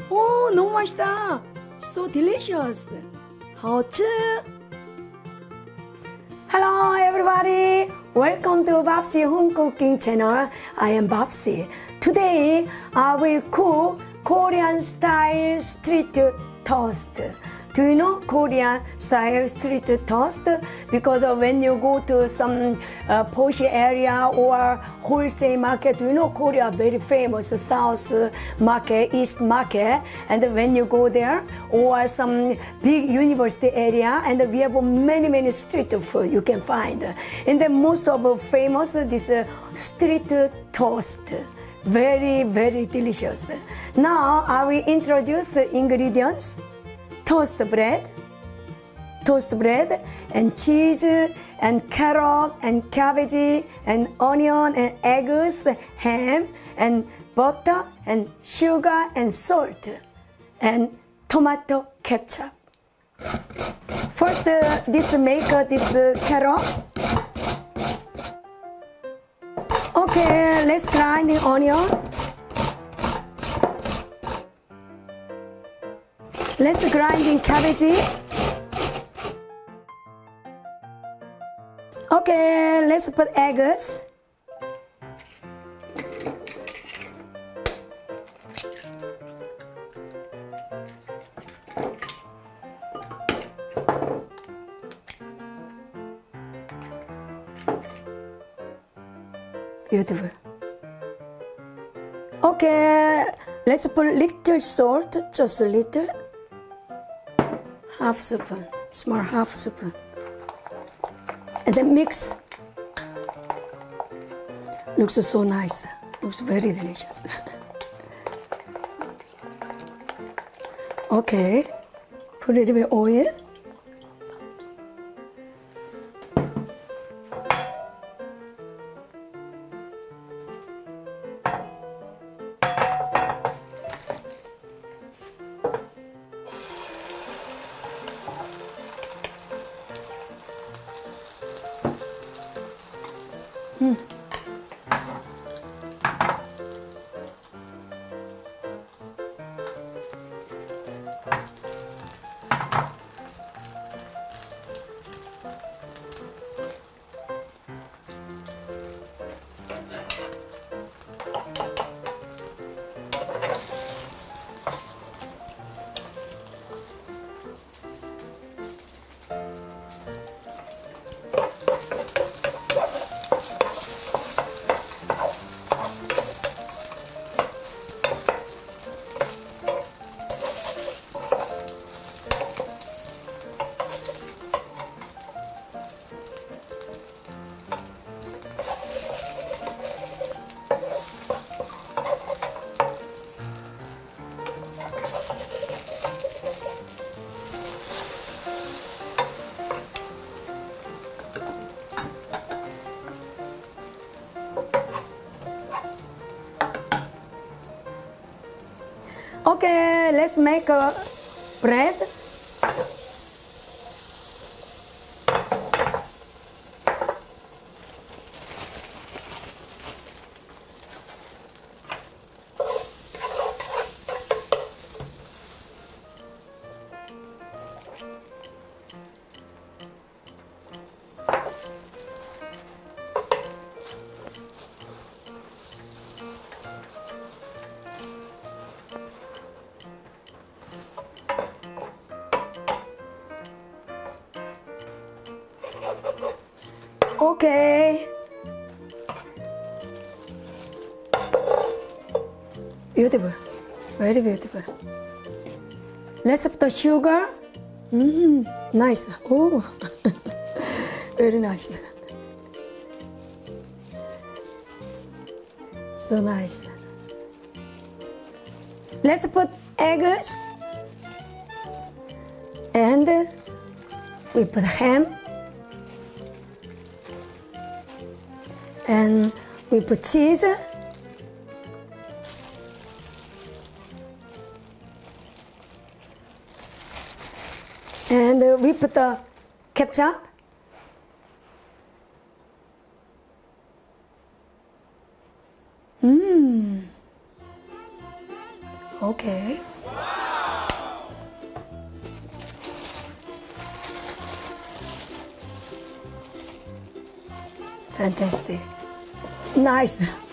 오, 너무 맛있다. So delicious. hot. Hello everybody. Welcome to Babsi Home Cooking Channel. I am Babsi. Today I will cook Korean style street toast. Do you know Korean style street toast? Because when you go to some posh area or wholesale market, you know Korea very famous South market, East market, and when you go there or some big university area, and we have many street food you can find. And the most of famous this street toast. Very delicious. Now I will introduce the ingredients. Toast bread and cheese and carrot and cabbage and onion and eggs, ham and butter and sugar and salt and tomato ketchup. First, this carrot. Okay, let's grind the onion. Let's grind in cabbage. Okay, let's put eggs. Beautiful. Okay, let's put little salt, just a little. Half spoon, small half spoon. And then mix. Looks so nice. Looks very delicious. Okay, put a little bit oil. Okay, let's make a bread. Okay. Beautiful. Very beautiful. Let's put the sugar. Nice. Oh, very nice. So nice. Let's put eggs. And we put ham. And we put cheese. And we put the ketchup. Okay. Fantastic. Nice.